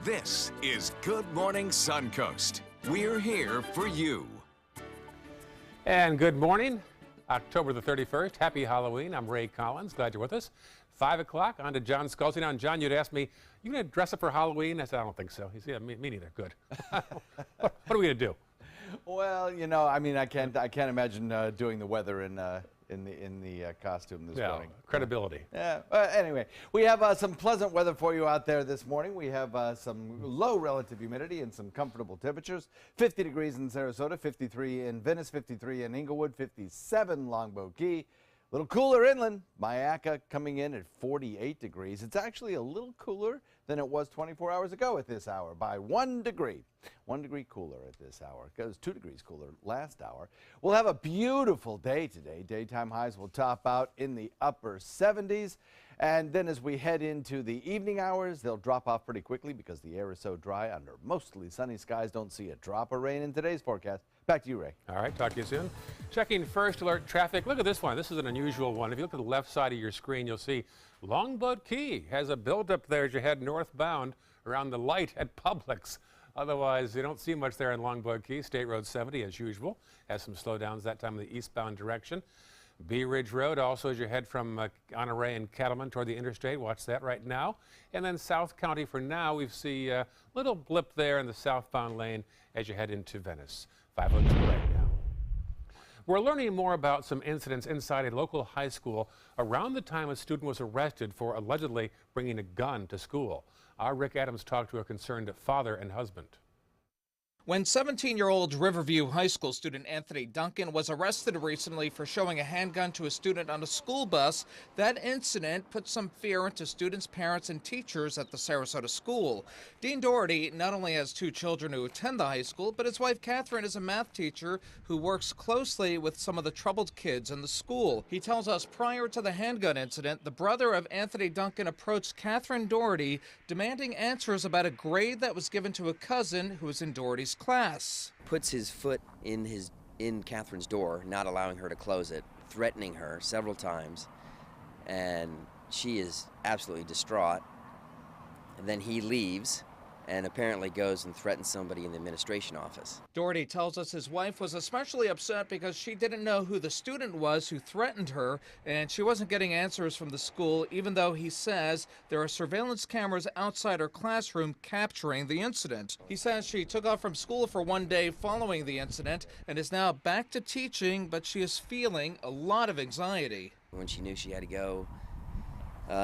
This is Good Morning Suncoast. We're here for you. And good morning, October the 31st. Happy Halloween. I'm Ray Collins. Glad you're with us. 5 o'clock, on to John Scalzi. Now, John, you'd asked me, you going to dress up for Halloween? I said, I don't think so. He said, yeah, me neither. Good. What are we going to do? Well, you know, I mean, I can't imagine doing the weather in the costume this morning. Credibility. Yeah. Anyway, we have some pleasant weather for you out there this morning. We have some low relative humidity and some comfortable temperatures. 50 degrees in Sarasota, 53 in Venice, 53 in Inglewood, 57 Longboat Key. A little cooler inland. Mayaca coming in at 48 degrees. It's actually a little cooler than it was 24 hours ago at this hour by 1 degree. 1 degree cooler at this hour. It was 2 degrees cooler last hour. We'll have a beautiful day today. Daytime highs will top out in the upper 70s. And then as we head into the evening hours, they'll drop off pretty quickly because the air is so dry under mostly sunny skies. Don't see a drop of rain in today's forecast. Back to you, Ray. All right, talk to you soon. Checking first alert traffic. Look at this one. This is an unusual one. If you look at the left side of your screen, you'll see Longboat Key has a buildup there as you head northbound around the light at Publix. Otherwise, you don't see much there in Longboat Key. State Road 70, as usual, has some slowdowns that time in the eastbound direction. Bee Ridge Road, also as you head from Honore and Cattleman toward the interstate, watch that right now. And then South County for now, we see a little blip there in the southbound lane as you head into Venice. 502 right now. We're learning more about some incidents inside a local high school around the time a student was arrested for allegedly bringing a gun to school. Our Rick Adams talked to a concerned father and husband. When 17-year-old Riverview High School student Anthony Duncan was arrested recently for showing a handgun to a student on a school bus, that incident put some fear into students, parents, and teachers at the Sarasota school. Dean Doherty not only has 2 children who attend the high school, but his wife Catherine is a math teacher who works closely with some of the troubled kids in the school. He tells us prior to the handgun incident, the brother of Anthony Duncan approached Catherine Doherty demanding answers about a grade that was given to a cousin who was in Doherty's class. Puts his foot in Catherine's door, not allowing her to close it, threatening her several times, and she is absolutely distraught. And then he leaves and apparently goes and threatens somebody in the administration office. Doherty tells us his wife was especially upset because she didn't know who the student was who threatened her, and she wasn't getting answers from the school, even though he says there are surveillance cameras outside her classroom capturing the incident. He says she took off from school for 1 day following the incident and is now back to teaching, but she is feeling a lot of anxiety. When she knew she had to go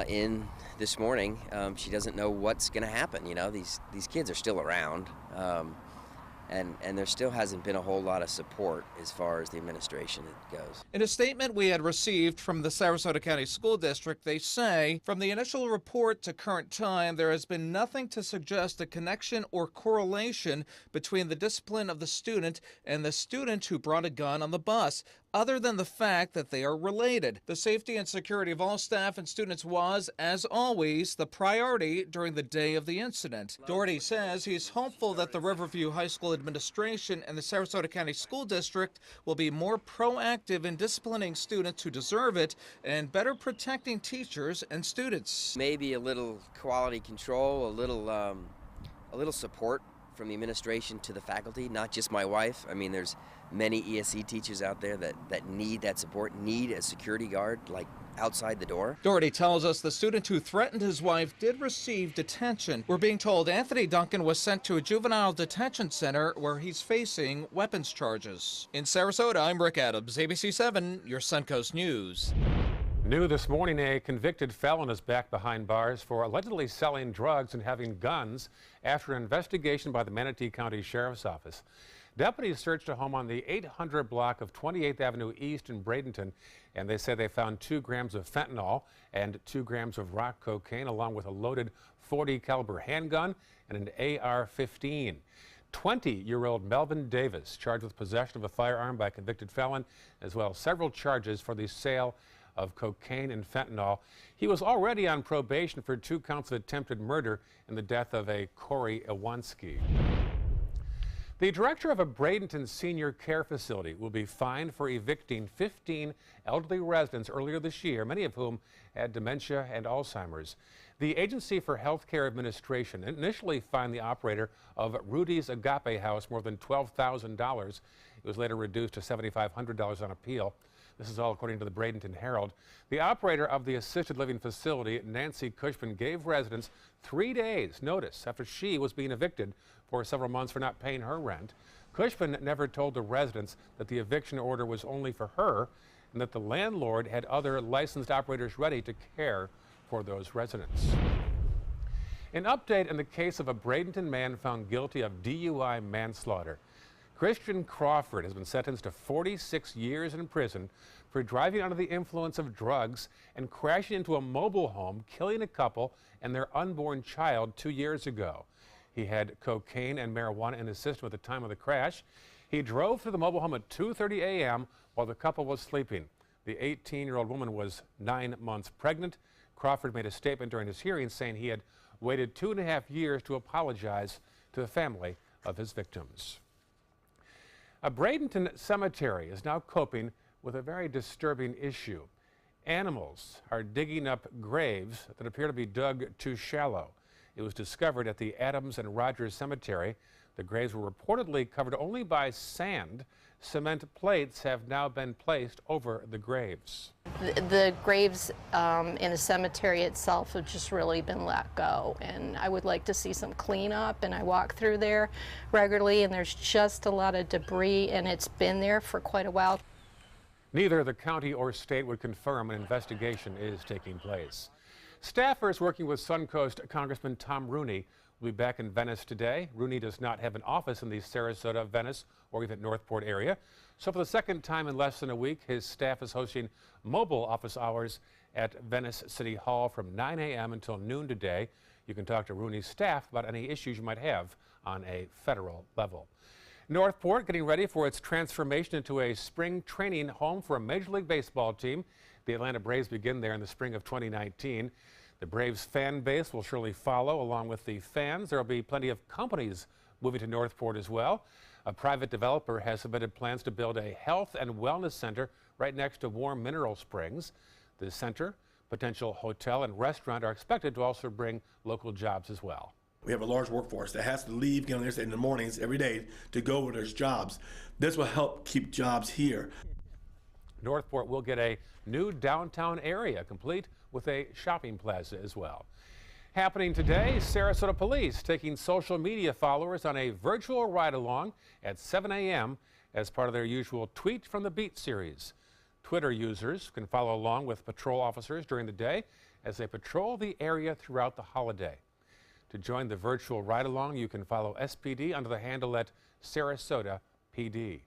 in this morning, she doesn't know what's going to happen. You know, these kids are still around, and there still hasn't been a whole lot of support as far as the administration goes. In a statement we had received from the Sarasota County School District, they say, from the initial report to current time, there has been nothing to suggest a connection or correlation between the discipline of the student and the student who brought a gun on the bus, other than the fact that they are related. The safety and security of all staff and students was, as always, the priority during the day of the incident. Doherty says he's hopeful that the Riverview High School administration and the Sarasota County School District will be more proactive in disciplining students who deserve it and better protecting teachers and students. Maybe a little quality control, a little support from the administration to the faculty, not just my wife. I mean, there's many ESC teachers out there that need that support, need a security guard like outside the door. Doherty tells us the student who threatened his wife did receive detention. We're being told Anthony Duncan was sent to a juvenile detention center where he's facing weapons charges. In Sarasota, I'm Rick Adams, ABC 7, your Suncoast News. New this morning, a convicted felon is back behind bars for allegedly selling drugs and having guns after an investigation by the Manatee County Sheriff's Office. Deputies searched a home on the 800 block of 28th Avenue East in Bradenton, and they say they found 2 grams of fentanyl and 2 grams of rock cocaine, along with a loaded .40 caliber handgun and an AR-15. 20-year-old Melvin Davis charged with possession of a firearm by a convicted felon, as well as several charges for the sale of cocaine and fentanyl. He was already on probation for 2 counts of attempted murder in the death of a Corey Iwanski. The director of a Bradenton senior care facility will be fined for evicting 15 elderly residents earlier this year, many of whom had dementia and Alzheimer's. The Agency for Healthcare Administration initially fined the operator of Rudy's Agape House more than $12,000. It was later reduced to $7,500 on appeal. This is all according to the Bradenton Herald. The operator of the assisted living facility, Nancy Cushman, gave residents 3 days notice after she was being evicted for several months for not paying her rent. Cushman never told the residents that the eviction order was only for her and that the landlord had other licensed operators ready to care for those residents. An update in the case of a Bradenton man found guilty of DUI manslaughter. Christian Crawford has been sentenced to 46 years in prison for driving under the influence of drugs and crashing into a mobile home, killing a couple and their unborn child 2 years ago. He had cocaine and marijuana in his system at the time of the crash. He drove through the mobile home at 2:30 a.m. while the couple was sleeping. The 18-year-old woman was 9 months pregnant. Crawford made a statement during his hearing saying he had waited 2.5 years to apologize to the family of his victims. A Bradenton cemetery is now coping with a very disturbing issue. Animals are digging up graves that appear to be dug too shallow. It was discovered at the Adams and Rogers Cemetery. The graves were reportedly covered only by sand. Cement plates have now been placed over the graves. The graves in the cemetery itself have just really been let go, and I would like to see some cleanup. And I walk through there regularly, and there's just a lot of debris, and it's been there for quite a while. Neither the county or state would confirm an investigation is taking place. Staffers working with Suncoast Congressman Tom Rooney will be back in Venice today. Rooney does not have an office in the Sarasota, Venice, or even Northport area. So for the second time in less than a week, his staff is hosting mobile office hours at Venice City Hall from 9 a.m. until noon today. You can talk to Rooney's staff about any issues you might have on a federal level. Northport getting ready for its transformation into a spring training home for a Major League Baseball team. The Atlanta Braves begin there in the spring of 2019. The Braves fan base will surely follow along with the fans. There will be plenty of companies moving to Northport as well. A private developer has submitted plans to build a health and wellness center right next to warm mineral springs. The center, potential hotel and restaurant are expected to also bring local jobs as well. We have a large workforce that has to leave, get on there in the mornings every day to go where there's jobs. This will help keep jobs here. Northport will get a new downtown area complete with a shopping plaza as well. Happening today, Sarasota Police taking social media followers on a virtual ride-along at 7 a.m. as part of their usual Tweet from the Beat series. Twitter users can follow along with patrol officers during the day as they patrol the area throughout the holiday. To join the virtual ride-along, you can follow SPD under the handle at Sarasota PD.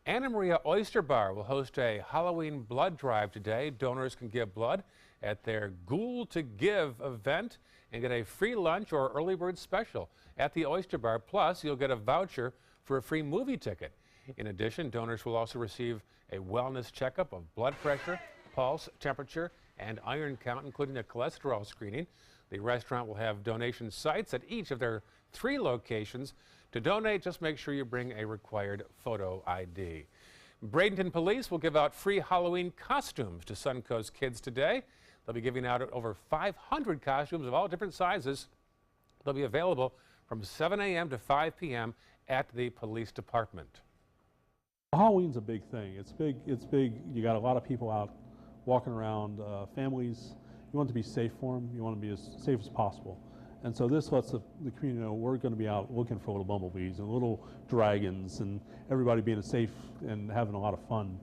Anna Maria Oyster Bar will host a Halloween blood drive today. Donors can give blood at their Ghoul to Give event and get a free lunch or early bird special at the Oyster Bar. Plus, you'll get a voucher for a free movie ticket. In addition, donors will also receive a wellness checkup of blood pressure, pulse, temperature, and iron count, including a cholesterol screening. The restaurant will have donation sites at each of their 3 locations. To donate, just make sure you bring a required photo ID. Bradenton Police will give out free Halloween costumes to Suncoast kids today. They'll be giving out over 500 costumes of all different sizes. They'll be available from 7 a.m. to 5 p.m. at the police department. Halloween's a big thing. It's big. It's big. You got a lot of people out walking around, families. You want to be safe for them. You want to be as safe as possible. And so this lets the community know we're going to be out looking for little bumblebees and little dragons and everybody being safe and having a lot of fun.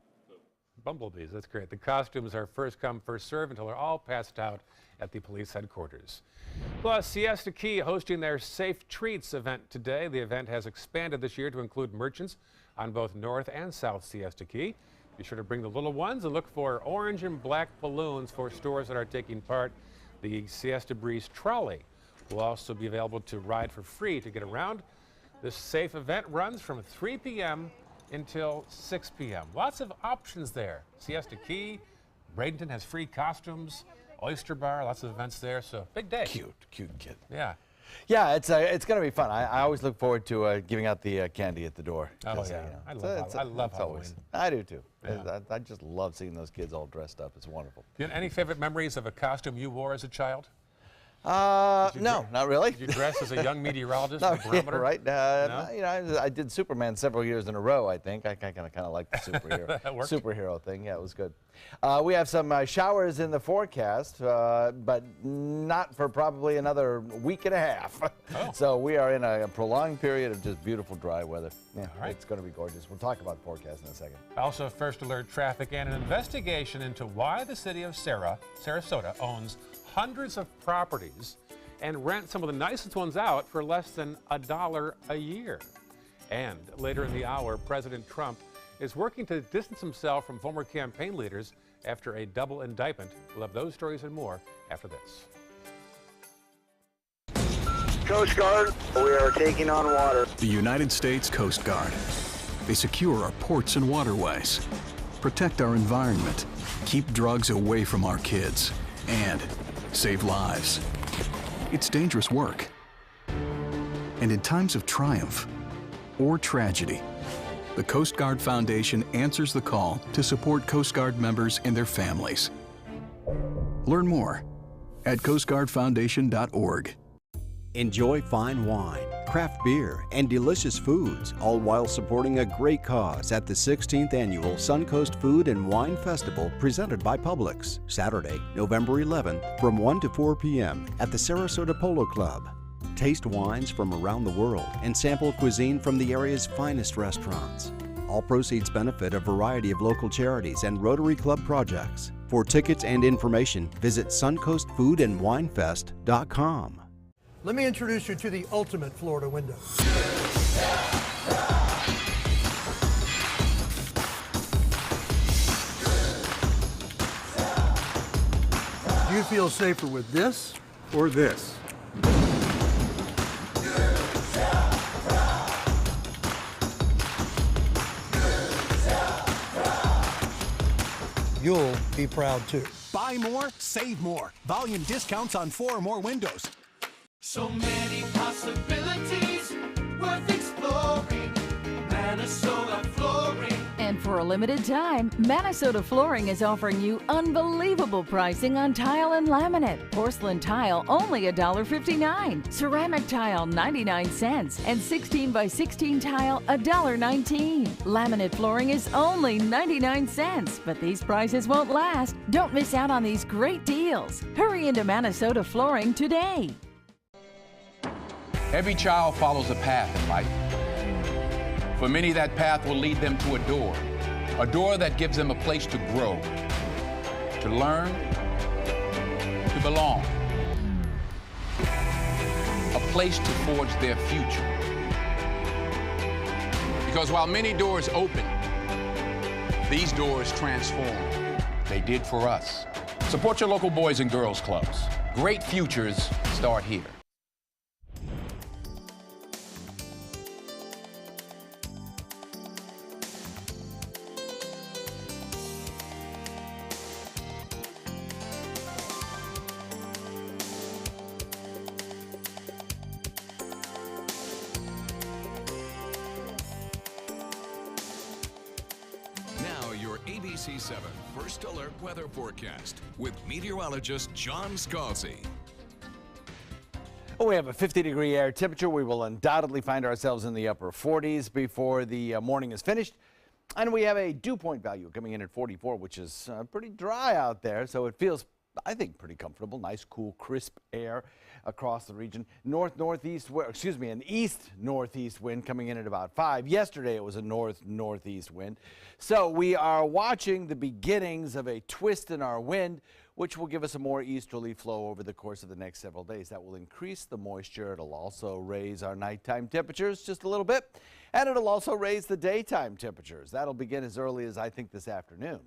Bumblebees, that's great. The costumes are first come, first serve until they're all passed out at the police headquarters. Plus, Siesta Key hosting their Safe Treats event today. The event has expanded this year to include merchants on both North and South Siesta Key. Be sure to bring the little ones and look for orange and black balloons for stores that are taking part. The Siesta Breeze trolley will also be available to ride for free to get around. This safe event runs from 3 p.m. until 6 p.m. Lots of options there. Siesta Key, Bradenton has free costumes, Oyster Bar, lots of events there, so big day. Cute kid. Yeah. Yeah, it's going to be fun. I always look forward to giving out the candy at the door. Oh, yeah. I love Halloween. I do, too. Yeah. I just love seeing those kids all dressed up. It's wonderful. Any favorite memories of a costume you wore as a child? No, not really. Did you dress as a young meteorologist No, for the barometer? yeah, right. No? You know, I did Superman several years in a row, I think. I kind of like the superhero thing. Yeah, it was good. We have some showers in the forecast, but not for probably another week and a half. Oh. So we are in a prolonged period of just beautiful dry weather. Yeah, All right. It's going to be gorgeous. We'll talk about the forecast in a second. Also, first alert traffic and an investigation into why the city of Sarasota owns hundreds of properties and rents some of the nicest ones out for less than $1 a year. And later in the hour, President Trump is working to distance himself from former campaign leaders after a double indictment. We'll have those stories and more after this. Coast Guard, we are taking on water. The United States Coast Guard. They secure our ports and waterways, protect our environment, keep drugs away from our kids, and save lives. It's dangerous work. And in times of triumph or tragedy, the Coast Guard Foundation answers the call to support Coast Guard members and their families. Learn more at coastguardfoundation.org. Enjoy fine wine, craft beer, and delicious foods, all while supporting a great cause at the 16th Annual Suncoast Food and Wine Festival presented by Publix, Saturday, November 11th from 1 to 4 p.m. at the Sarasota Polo Club. Taste wines from around the world and sample cuisine from the area's finest restaurants. All proceeds benefit a variety of local charities and Rotary Club projects. For tickets and information, visit suncoastfoodandwinefest.com. Let me introduce you to the ultimate Florida window. Do you feel safer with this or this? You'll be proud too. Buy more, save more. Volume discounts on 4 or more windows. So many possibilities worth exploring. Minnesota Flooring. And for a limited time, Minnesota Flooring is offering you unbelievable pricing on tile and laminate. Porcelain tile only $1.59. Ceramic tile 99 cents. And 16 by 16 tile $1.19. Laminate flooring is only 99 cents. But these prices won't last. Don't miss out on these great deals. Hurry into Minnesota Flooring today. Every child follows a path in life. For many, that path will lead them to a door that gives them a place to grow, to learn, to belong, a place to forge their future. Because while many doors open, these doors transform. They did for us. Support your local Boys and Girls Clubs. Great futures start here. ABC 7 First Alert Weather Forecast with meteorologist John Scalzi. We have a 50-degree air temperature. We will undoubtedly find ourselves in the upper 40s before the morning is finished. And we have a dew point value coming in at 44, which is pretty dry out there. So it feels, I think, pretty comfortable. Nice, cool, crisp air across the region. An east-northeast wind coming in at about 5. Yesterday it was a north-northeast wind. So we are watching the beginnings of a twist in our wind, which will give us a more easterly flow over the course of the next several days. That will increase the moisture. It'll also raise our nighttime temperatures just a little bit, and it'll also raise the daytime temperatures. That'll begin as early as, I think, this afternoon.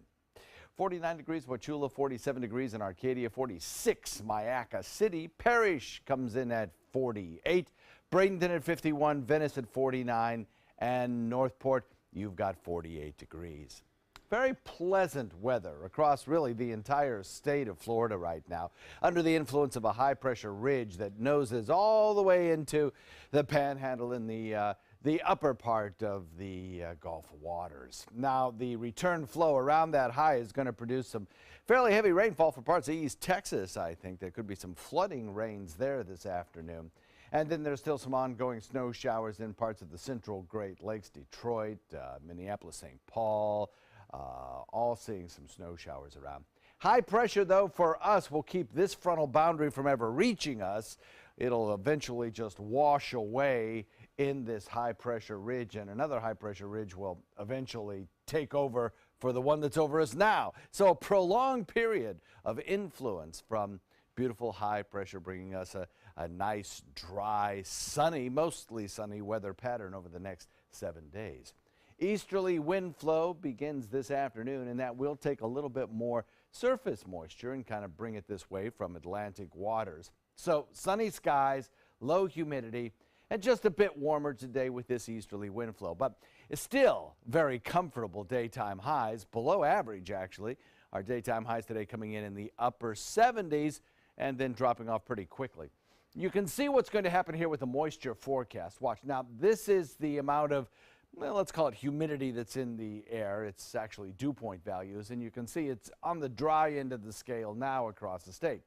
49 degrees Wauchula, 47 degrees in Arcadia, 46 Mayaca City. Parrish comes in at 48, Bradenton at 51, Venice at 49, and Northport, you've got 48 degrees. Very pleasant weather across really the entire state of Florida right now, under the influence of a high-pressure ridge that noses all the way into the Panhandle in the the upper part of the Gulf waters. Now, the return flow around that high is going to produce some fairly heavy rainfall for parts of East Texas. I think there could be some flooding rains there this afternoon. And then there's still some ongoing snow showers in parts of the central Great Lakes, Detroit, Minneapolis, St. Paul, all seeing some snow showers around. High pressure, though, for us will keep this frontal boundary from ever reaching us. It'll eventually just wash away in this high pressure ridge, and another high pressure ridge will eventually take over for the one that's over us now. So a prolonged period of influence from beautiful high pressure, bringing us a nice, dry, sunny, mostly sunny weather pattern over the next 7 days. Easterly wind flow begins this afternoon, and that will take a little bit more surface moisture and kind of bring it this way from Atlantic waters. So sunny skies, low humidity, and just a bit warmer today with this easterly wind flow. But it's still very comfortable daytime highs, below average actually. Our daytime highs today coming in the upper 70s and then dropping off pretty quickly. You can see what's going to happen here with the moisture forecast. Watch. Now, this is the amount of, well, let's call it humidity that's in the air. It's actually dew point values, and you can see it's on the dry end of the scale now across the state.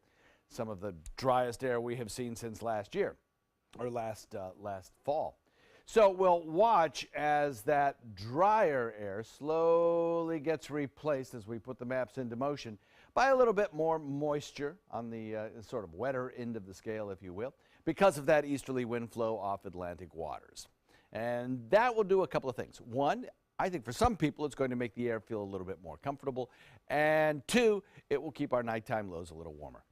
Some of the driest air we have seen since last year, or last fall. So we'll watch as that drier air slowly gets replaced as we put the maps into motion by a little bit more moisture on the sort of wetter end of the scale, if you will, because of that easterly wind flow off Atlantic waters. And that will do a couple of things. One, I think for some people it's going to make the air feel a little bit more comfortable. And two, it will keep our nighttime lows a little warmer.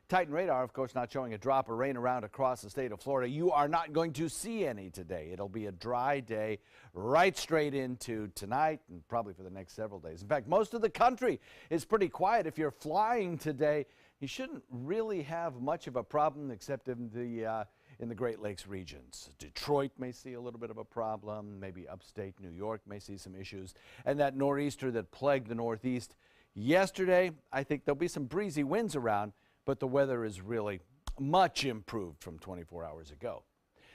Titan radar, of course, not showing a drop of rain around across the state of Florida. You are not going to see any today. It'll be a dry day right straight into tonight and probably for the next several days. In fact, most of the country is pretty quiet. If you're flying today, you shouldn't really have much of a problem except in the Great Lakes regions. Detroit may see a little bit of a problem. Maybe upstate New York may see some issues. And that nor'easter that plagued the Northeast yesterday, I think there'll be some breezy winds around, but the weather is really much improved from 24 hours ago.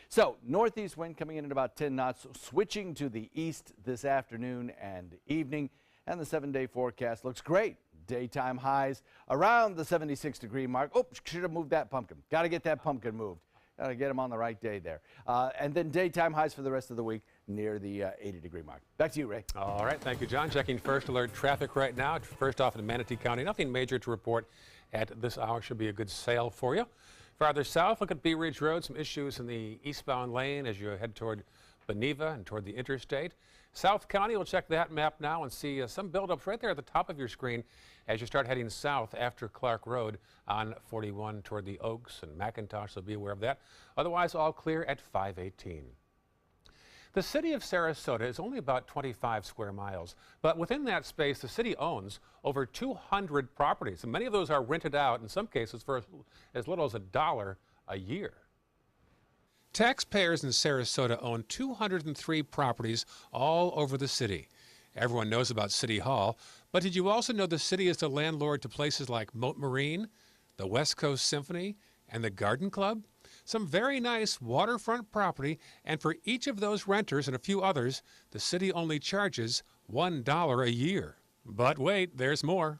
So northeast wind coming in at about 10 knots, switching to the east this afternoon and evening, and the 7-day forecast looks great. Daytime highs around the 76-degree mark. Oh, should have moved that pumpkin. Got to get that pumpkin moved. Got to get them on the right day there. And then daytime highs for the rest of the week near the 80-degree mark. Back to you, Ray. All right, thank you, John. Checking first alert traffic right now. First off in Manatee County, nothing major to report at this hour. Should be a good sail for you. Farther south, look at Bee Ridge Road. Some issues in the eastbound lane as you head toward Beneva and toward the interstate. South County, we'll check that map now and see some buildups right there at the top of your screen as you start heading south after Clark Road on 41 toward the Oaks and McIntosh, so be aware of that. Otherwise, all clear at 518. The city of Sarasota is only about 25 square miles, but within that space, the city owns over 200 properties, and many of those are rented out, in some cases for as little as $1 a year. Taxpayers in Sarasota own 203 properties all over the city. Everyone knows about City Hall, but did you also know the city is the landlord to places like Moat Marine, the West Coast Symphony, and the Garden Club? Some very nice waterfront property, and for each of those renters and a few others, the city only charges $1 a year. But wait, there's more.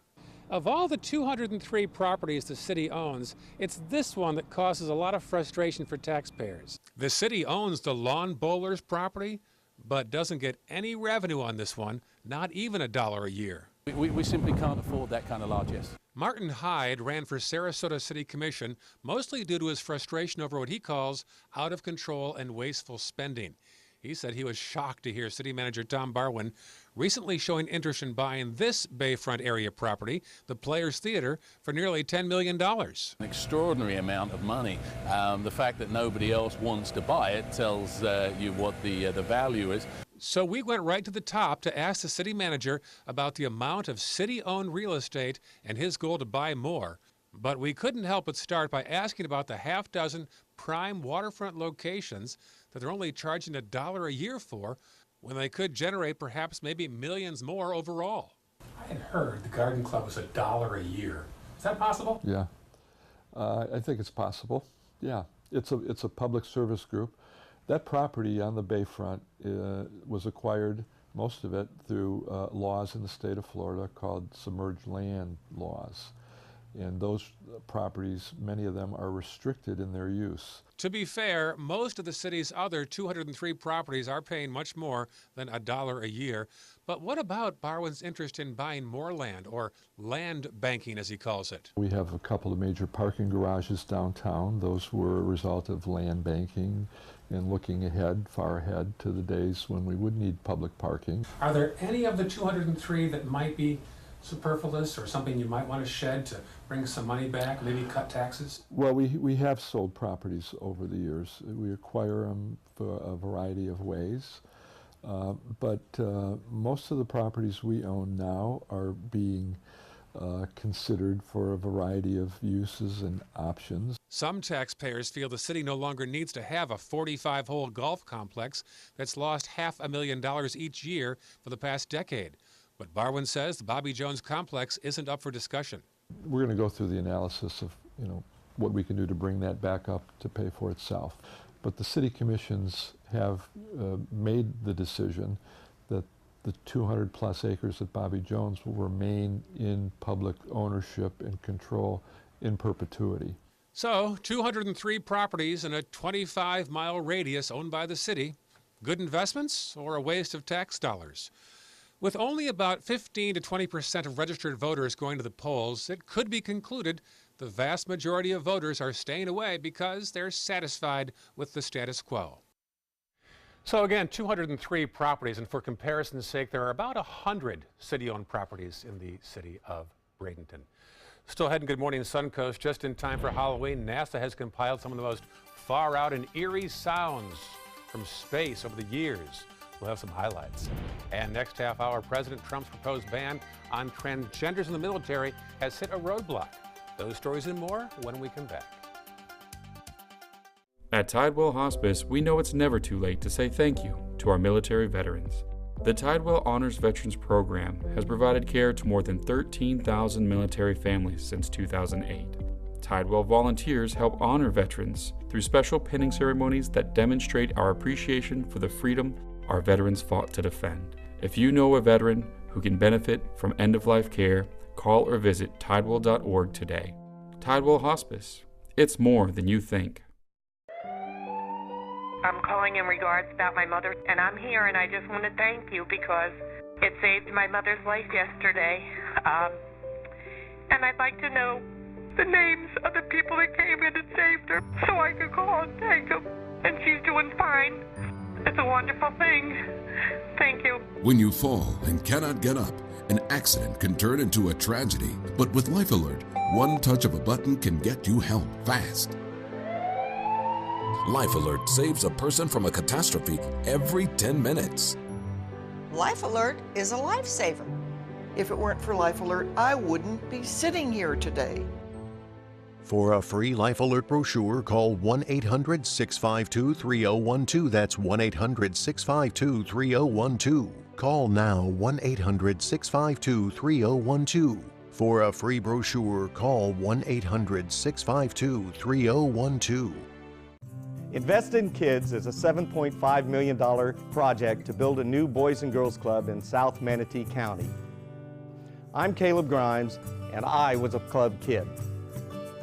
Of all the 203 properties the city owns, it's this one that causes a lot of frustration for taxpayers. The city owns the Lawn Bowlers property, but doesn't get any revenue on this one, not even $1 a year. We simply can't afford that kind of largesse. Martin Hyde ran for Sarasota City Commission mostly due to his frustration over what he calls out of control and wasteful spending. He said he was shocked to hear City Manager Tom Barwin recently showing interest in buying this Bayfront area property, the Players Theater, for nearly $10 million. An extraordinary amount of money. The fact that nobody else wants to buy it tells you what the value is. So we went right to the top to ask the city manager about the amount of city-owned real estate and his goal to buy more. But we couldn't help but start by asking about the half-dozen prime waterfront locations that they're only charging $1 a year for, when they could generate perhaps maybe millions more overall. I had heard the Garden Club was $1 a year. Is that possible? Yeah, I think it's possible. Yeah, it's a public service group. That property on the bayfront was acquired, most of it, through laws in the state of Florida called submerged land laws. And those properties, many of them are restricted in their use. To be fair, most of the city's other 203 properties are paying much more than $1 a year. But what about Barwin's interest in buying more land, or land banking as he calls it? We have a couple of major parking garages downtown. Those were a result of land banking and looking ahead, far ahead, to the days when we would need public parking. Are there any of the 203 that might be superfluous, or something you might want to shed to bring some money back, maybe cut taxes? Well, we have sold properties over the years. We acquire them for a variety of ways. But most of the properties we own now are being considered for a variety of uses and options. Some taxpayers feel the city no longer needs to have a 45-hole golf complex that's lost $500,000 each year for the past decade. But Barwin says the Bobby Jones complex isn't up for discussion. We're going to go through the analysis of, what we can do to bring that back up to pay for itself. But the city commissions have made the decision that the 200+ acres at Bobby Jones will remain in public ownership and control in perpetuity. So, 203 properties in a 25-mile radius owned by the city. Good investments or a waste of tax dollars? With only about 15 to 20% of registered voters going to the polls, it could be concluded the vast majority of voters are staying away because they're satisfied with the status quo. So again, 203 properties, and for comparison's sake, there are about 100 city-owned properties in the city of Bradenton. Still ahead in Good Morning Suncoast, just in time for Halloween, NASA has compiled some of the most far-out and eerie sounds from space over the years. We'll have some highlights. And next half hour, President Trump's proposed ban on transgenders in the military has hit a roadblock. Those stories and more when we come back. At Tidewell Hospice, we know it's never too late to say thank you to our military veterans. The Tidewell Honors Veterans Program has provided care to more than 13,000 military families since 2008. Tidewell volunteers help honor veterans through special pinning ceremonies that demonstrate our appreciation for the freedom our veterans fought to defend. If you know a veteran who can benefit from end-of-life care, call or visit tidewell.org today. Tidewell Hospice. It's more than you think. I'm calling in regards about my mother, and I'm here, and I just want to thank you because it saved my mother's life yesterday. And I'd like to know the names of the people that came in and saved her so I could call and thank them. And she's doing fine. It's a wonderful thing. Thank you. When you fall and cannot get up, an accident can turn into a tragedy. But with Life Alert, one touch of a button can get you help fast. Life Alert saves a person from a catastrophe every 10 minutes. Life Alert is a lifesaver. If it weren't for Life Alert, I wouldn't be sitting here today. For a free Life Alert brochure, call 1-800-652-3012. That's 1-800-652-3012. Call now, 1-800-652-3012. For a free brochure, call 1-800-652-3012. Invest in Kids is a $7.5 million project to build a new Boys and Girls Club in South Manatee County. I'm Caleb Grimes, and I was a club kid.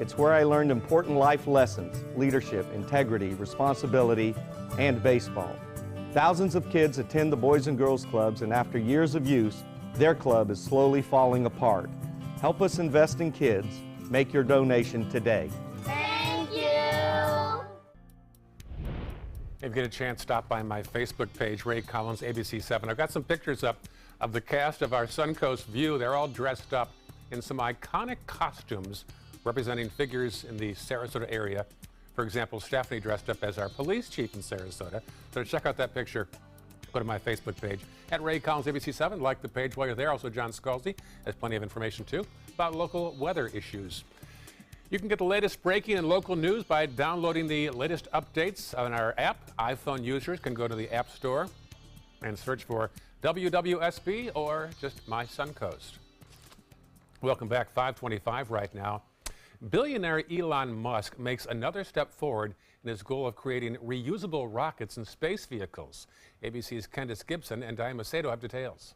It's where I learned important life lessons, leadership, integrity, responsibility, and baseball. Thousands of kids attend the Boys and Girls Clubs, and after years of use, their club is slowly falling apart. Help us invest in kids. Make your donation today. Thank you. If you get a chance, stop by my Facebook page, Ray Collins, ABC7. I've got some pictures up of the cast of our Suncoast View. They're all dressed up in some iconic costumes representing figures in the Sarasota area. For example, Stephanie dressed up as our police chief in Sarasota. So check out that picture. Go to my Facebook page at Ray Collins ABC7. Like the page while you're there. Also, John Scalzi has plenty of information too about local weather issues. You can get the latest breaking and local news by downloading the latest updates on our app. iPhone users can go to the App Store and search for WWSB or just My Suncoast. Welcome back. 5:25 right now. Billionaire Elon Musk makes another step forward in his goal of creating reusable rockets and space vehicles. ABC's Candace Gibson and Diane Macedo have details.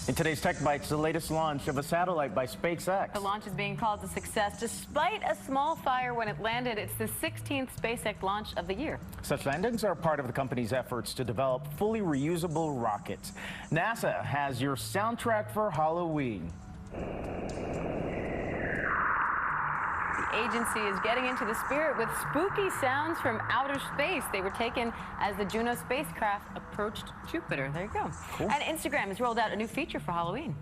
In today's Tech Bites, the latest launch of a satellite by SpaceX. The launch is being called a success despite a small fire when it landed. It's the 16th SpaceX launch of the year. Such landings are part of the company's efforts to develop fully reusable rockets. NASA has your soundtrack for Halloween. The agency is getting into the spirit with spooky sounds from outer space. They were taken as the Juno spacecraft approached Jupiter. There you go. Cool. And Instagram has rolled out a new feature for Halloween.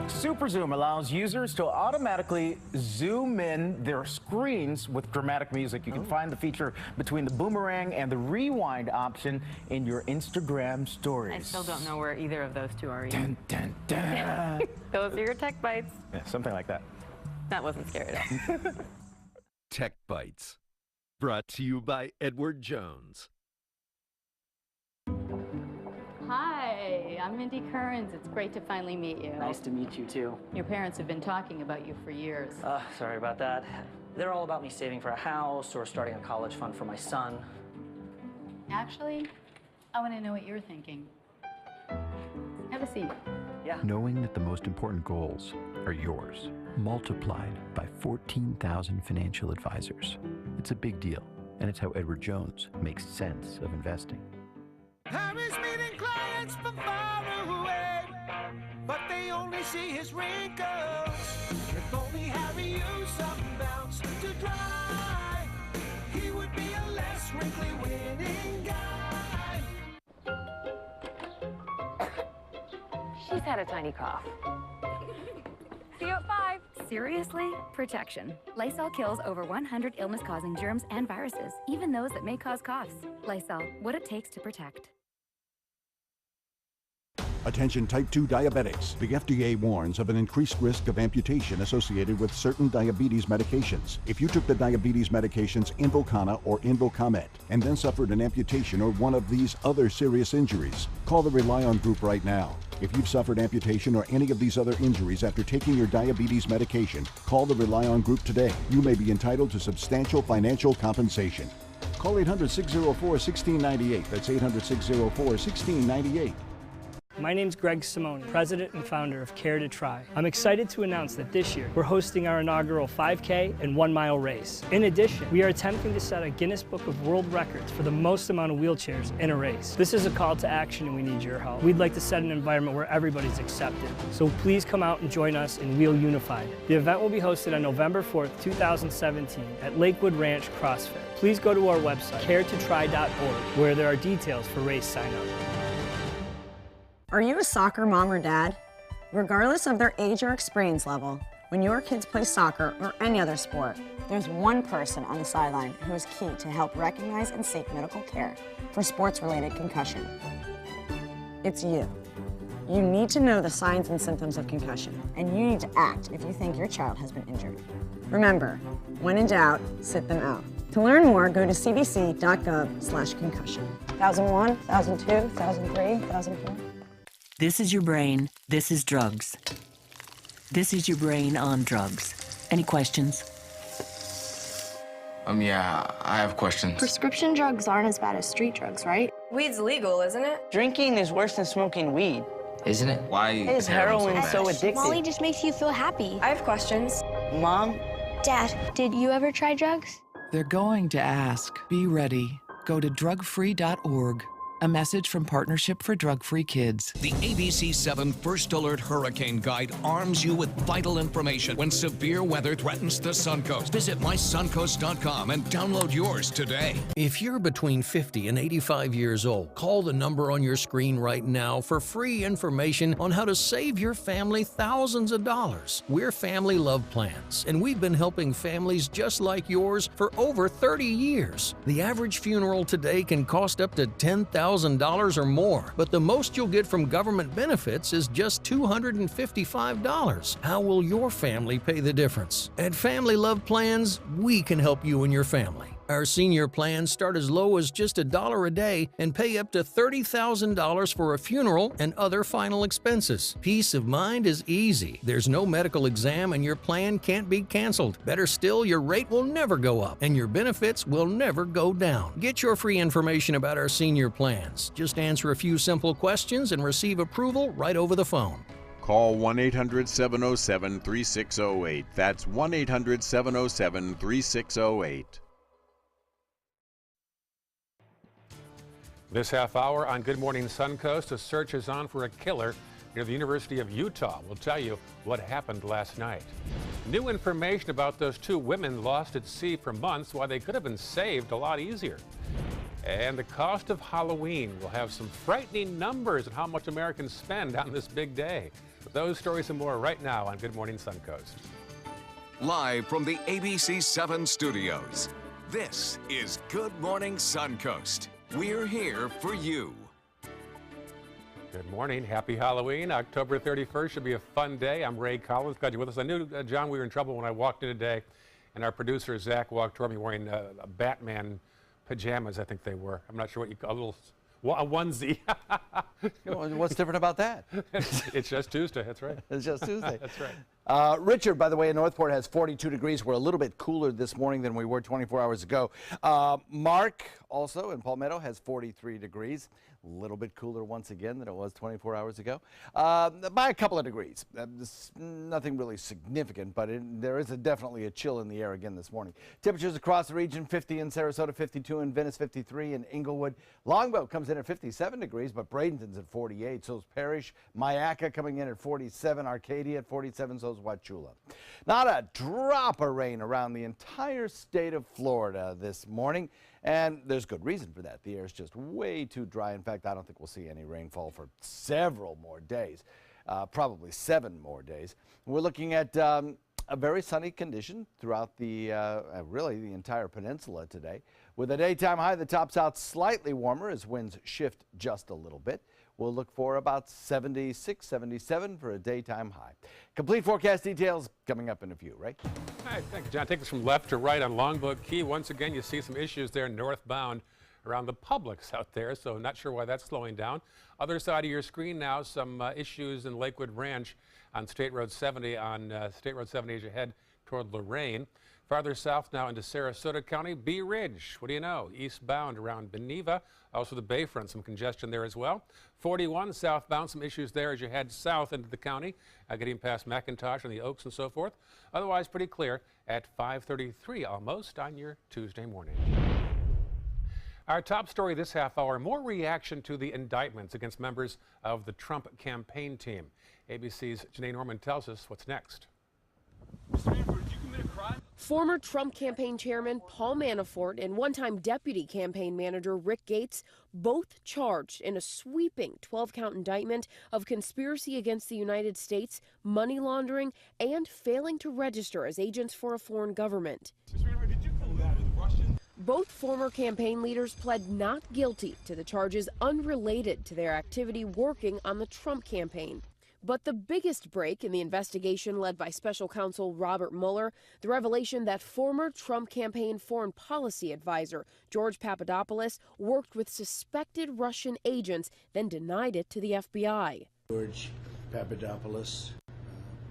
Super Zoom allows users to automatically zoom in their screens with dramatic music. You can find the feature between the boomerang and the rewind option in your Instagram stories. I still don't know where either of those two are. Dun, dun, dun. Those are your Tech Bites. Yeah, something like that. That wasn't scary at all. Tech Bites, brought to you by Edward Jones. Hi, I'm Mindy Kearns. It's great to finally meet you. Nice to meet you, too. Your parents have been talking about you for years. Sorry about that. They're all about me saving for a house or starting a college fund for my son. Actually, I want to know what you're thinking. Have a seat. Yeah. Knowing that the most important goals are yours, multiplied by 14,000 financial advisors. It's a big deal, and it's how Edward Jones makes sense of investing. Harry's meeting clients from far away, but they only see his wrinkles. If only Harry used some bounce to dry, he would be a less wrinkly winning guy. She's had a tiny cough. See you at 5. Seriously? Protection. Lysol kills over 100 illness-causing germs and viruses, even those that may cause coughs. Lysol, what it takes to protect. Attention type 2 diabetics. The FDA warns of an increased risk of amputation associated with certain diabetes medications. If you took the diabetes medications Invokana or Invokamet and then suffered an amputation or one of these other serious injuries, call the Rely On Group right now. If you've suffered amputation or any of these other injuries after taking your diabetes medication, call the Rely On Group today. You may be entitled to substantial financial compensation. Call 800-604-1698. That's 800-604-1698. My name's Greg Simone, president and founder of Care to Try. I'm excited to announce that this year we're hosting our inaugural 5K and 1-mile race. In addition, we are attempting to set a Guinness Book of World Records for the most amount of wheelchairs in a race. This is a call to action and we need your help. We'd like to set an environment where everybody's accepted. So please come out and join us in Wheel Unified. The event will be hosted on November 4th, 2017 at Lakewood Ranch CrossFit. Please go to our website, caretotry.org, where there are details for race sign-up. Are you a soccer mom or dad? Regardless of their age or experience level, when your kids play soccer or any other sport, there's one person on the sideline who is key to help recognize and seek medical care for sports-related concussion. It's you. You need to know the signs and symptoms of concussion, and you need to act if you think your child has been injured. Remember, when in doubt, sit them out. To learn more, go to cdc.gov/concussion. 1001, 1002, 1003, 1004. This is your brain. This is drugs. This is your brain on drugs. Any questions? Yeah, I have questions. Prescription drugs aren't as bad as street drugs, right? Weed's legal, isn't it? Drinking is worse than smoking weed. Isn't it? Why is heroin so addictive? Molly just makes you feel happy. I have questions. Mom? Dad, did you ever try drugs? They're going to ask. Be ready. Go to drugfree.org. A message from Partnership for Drug-Free Kids. The ABC 7 First Alert Hurricane Guide arms you with vital information when severe weather threatens the Suncoast. Visit mysuncoast.com and download yours today. If you're between 50 and 85 years old, call the number on your screen right now for free information on how to save your family thousands of dollars. We're Family Love Plans, and we've been helping families just like yours for over 30 years. The average funeral today can cost up to $10,000 or more, but the most you'll get from government benefits is just $255. How will your family pay the difference? At Family Love Plans, we can help you and your family. Our senior plans start as low as just $1 a day and pay up to $30,000 for a funeral and other final expenses. Peace of mind is easy. There's no medical exam and your plan can't be canceled. Better still, your rate will never go up and your benefits will never go down. Get your free information about our senior plans. Just answer a few simple questions and receive approval right over the phone. Call 1-800-707-3608. That's 1-800-707-3608. This half hour on Good Morning Suncoast, a search is on for a killer near the University of Utah. We'll tell you what happened last night. New information about those two women lost at sea for months, why they could have been saved a lot easier. And the cost of Halloween. We'll have some frightening numbers on how much Americans spend on this big day. Those stories and more right now on Good Morning Suncoast. Live from the ABC 7 studios, this is Good Morning Suncoast. We're here for you. Good morning. Happy Halloween. October 31st should be a fun day. I'm Ray Collins. Glad you're with us. I knew, John, we were in trouble when I walked in today, and our producer, Zach, walked toward me wearing Batman pajamas, I think they were. I'm not sure what you call a onesie. What's different about that? It's just Tuesday. That's right. It's just Tuesday. That's right. Richard, by the way, in Northport has 42 degrees. We're a little bit cooler this morning than we were 24 hours ago. Mark, also in Palmetto, has 43 degrees. A little bit cooler once again than it was 24 hours ago. By a couple of degrees. Nothing really significant, but there is definitely a chill in the air again this morning. Temperatures across the region, 50 in Sarasota, 52 in Venice, 53 in Inglewood. Longboat comes in at 57 degrees, but Bradenton's at 48. So is Parrish. Mayaca coming in at 47. Arcadia at 47. So is Wauchula. Not a drop of rain around the entire state of Florida this morning. And there's good reason for that. The air is just way too dry. In fact, I don't think we'll see any rainfall for several more days, probably 7 more days. We're looking at a very sunny condition throughout really the entire peninsula today. With a daytime high that tops out slightly warmer as winds shift just a little bit. We'll look for about 76, 77 for a daytime high. Complete forecast details coming up in a few, right? All right, thank you, John. Take us from left to right on Longboat Key. Once again, you see some issues there northbound around the Publix out there, so not sure why that's slowing down. Other side of your screen now, some issues in Lakewood Ranch on State Road 70 State Road 70 as you head toward Lorain. Farther south now into Sarasota County, Bee Ridge. What do you know? Eastbound around Beneva, also the Bayfront, some congestion there as well. 41 southbound, some issues there as you head south into the county, getting past McIntosh and the Oaks and so forth. Otherwise pretty clear at 5:33 almost on your Tuesday morning. Our top story this half hour, more reaction to the indictments against members of the Trump campaign team. ABC's Janae Norman tells us what's next. Former Trump campaign chairman Paul Manafort and one-time deputy campaign manager Rick Gates both charged in a sweeping 12-count indictment of conspiracy against the United States, money laundering, and failing to register as agents for a foreign government. Both former campaign leaders pled not guilty to the charges unrelated to their activity working on the Trump campaign. But the biggest break in the investigation led by special counsel Robert Mueller, the revelation that former Trump campaign foreign policy advisor George Papadopoulos worked with suspected Russian agents, then denied it to the FBI. George Papadopoulos,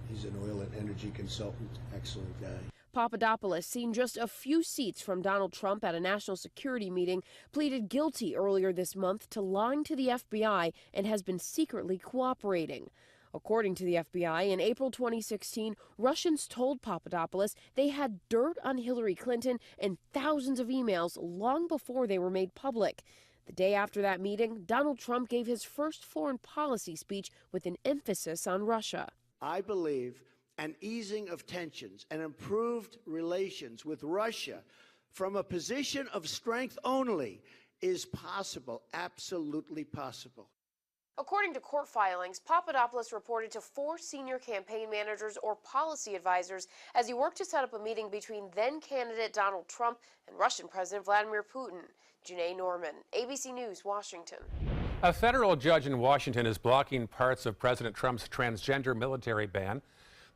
he's an oil and energy consultant, excellent guy. Papadopoulos, seen just a few seats from Donald Trump at a national security meeting, pleaded guilty earlier this month to lying to the FBI and has been secretly cooperating. According to the FBI, in April 2016, Russians told Papadopoulos they had dirt on Hillary Clinton and thousands of emails long before they were made public. The day after that meeting, Donald Trump gave his first foreign policy speech with an emphasis on Russia. I believe an easing of tensions and improved relations with Russia from a position of strength only is possible, absolutely possible. According to court filings, Papadopoulos reported to 4 senior campaign managers or policy advisors as he worked to set up a meeting between then-candidate Donald Trump and Russian President Vladimir Putin. Janae Norman, ABC News, Washington. A federal judge in Washington is blocking parts of President Trump's transgender military ban.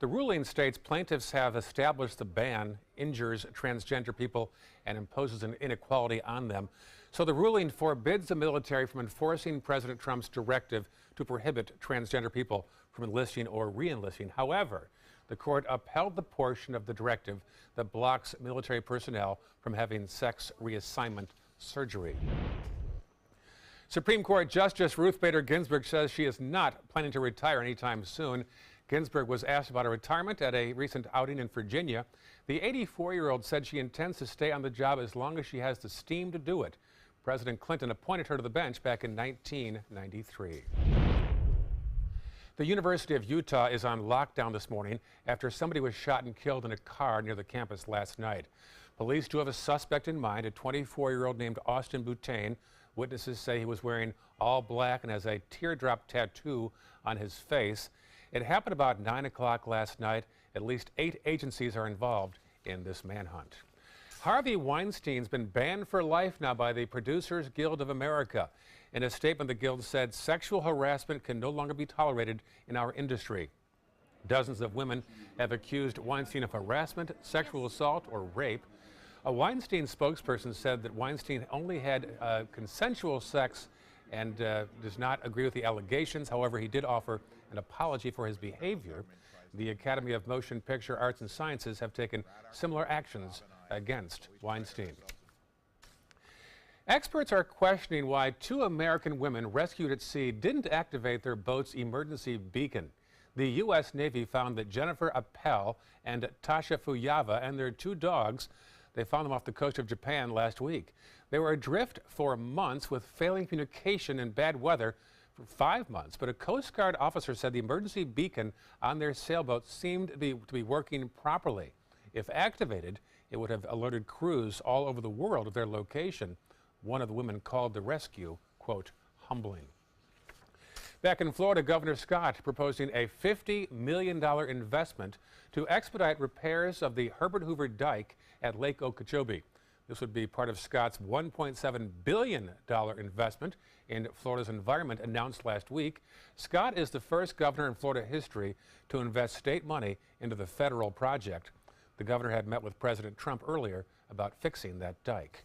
The ruling states plaintiffs have established the ban injures transgender people and imposes an inequality on them. So the ruling forbids the military from enforcing President Trump's directive to prohibit transgender people from enlisting or re-enlisting. However, the court upheld the portion of the directive that blocks military personnel from having sex reassignment surgery. Supreme Court Justice Ruth Bader Ginsburg says she is not planning to retire anytime soon. Ginsburg was asked about her retirement at a recent outing in Virginia. The 84-year-old said she intends to stay on the job as long as she has the steam to do it. President Clinton appointed her to the bench back in 1993. The University of Utah is on lockdown this morning after somebody was shot and killed in a car near the campus last night. Police do have a suspect in mind, a 24-year-old named Austin Butane. Witnesses say he was wearing all black and has a teardrop tattoo on his face. It happened about 9 o'clock last night. At least 8 agencies are involved in this manhunt. Harvey Weinstein's been banned for life now by the Producers Guild of America. In a statement, the Guild said sexual harassment can no longer be tolerated in our industry. Dozens of women have accused Weinstein of harassment, sexual assault, or rape. A Weinstein spokesperson said that Weinstein only had consensual sex and does not agree with the allegations. However, he did offer an apology for his behavior. The Academy of Motion Picture Arts and Sciences have taken similar actions against Weinstein. Experts are questioning why 2 American women rescued at sea didn't activate their boat's emergency beacon. The U.S. Navy found that Jennifer Appel and Tasha Fuyava and their 2 dogs, they found them off the coast of Japan last week. They were adrift for months with failing communication and bad weather for 5 months, but a Coast Guard officer said the emergency beacon on their sailboat seemed to be working properly. If activated, it would have alerted crews all over the world of their location. One of the women called the rescue, quote, humbling. Back in Florida, Governor Scott proposing a $50 million investment to expedite repairs of the Herbert Hoover Dike at Lake Okeechobee. This would be part of Scott's $1.7 billion investment in Florida's environment announced last week. Scott is the first governor in Florida history to invest state money into the federal project. The governor had met with President Trump earlier about fixing that dike.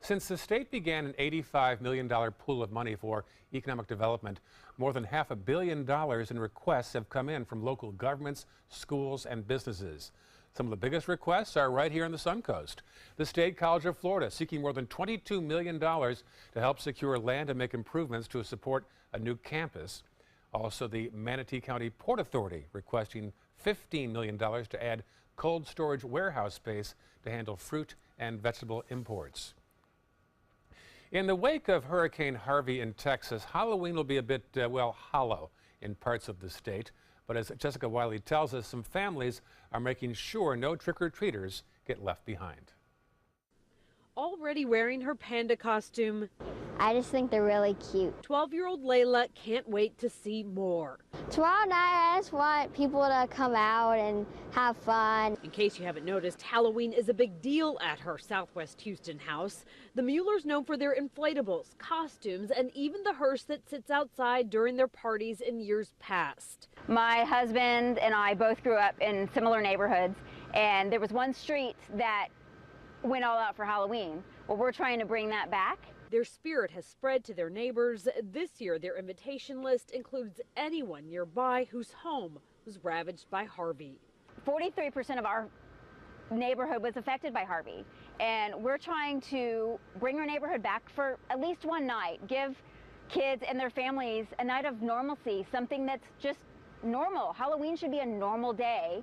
Since the state began an $85 million pool of money for economic development, more than $500 million in requests have come in from local governments, schools, and businesses. Some of the biggest requests are right here on the Suncoast. The State College of Florida seeking more than $22 million to help secure land and make improvements to support a new campus. Also, the Manatee County Port Authority requesting $15 million to add cold storage warehouse space to handle fruit and vegetable imports. In the wake of Hurricane Harvey in Texas, Halloween will be a bit, hollow in parts of the state. But as Jessica Wiley tells us, some families are making sure no trick-or-treaters get left behind. Already wearing her panda costume, I just think they're really cute. 12-year-old Layla can't wait to see more. Tomorrow night, I just want people to come out and have fun. In case you haven't noticed, Halloween is a big deal at her Southwest Houston house. The Muellers known for their inflatables, costumes, and even the hearse that sits outside during their parties in years past. My husband and I both grew up in similar neighborhoods, and there was one street that went all out for Halloween. Well, we're trying to bring that back. Their spirit has spread to their neighbors. This year, their invitation list includes anyone nearby whose home was ravaged by Harvey. 43% of our neighborhood was affected by Harvey, and we're trying to bring our neighborhood back for at least one night, give kids and their families a night of normalcy, something that's just normal. Halloween should be a normal day,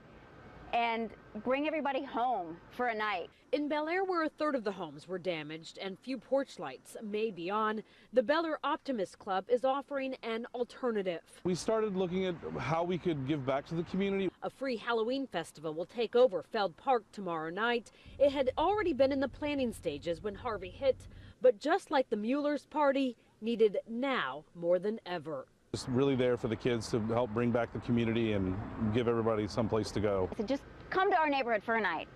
and bring everybody home for a night. In Bel Air, where a third of the homes were damaged and few porch lights may be on, the Bel Air Optimist Club is offering an alternative. We started looking at how we could give back to the community. A free Halloween festival will take over Feld Park tomorrow night. It had already been in the planning stages when Harvey hit, but just like the Mueller's party, needed now more than ever. Just really there for the kids to help bring back the community and give everybody some place to go. So just come to our neighborhood for a night.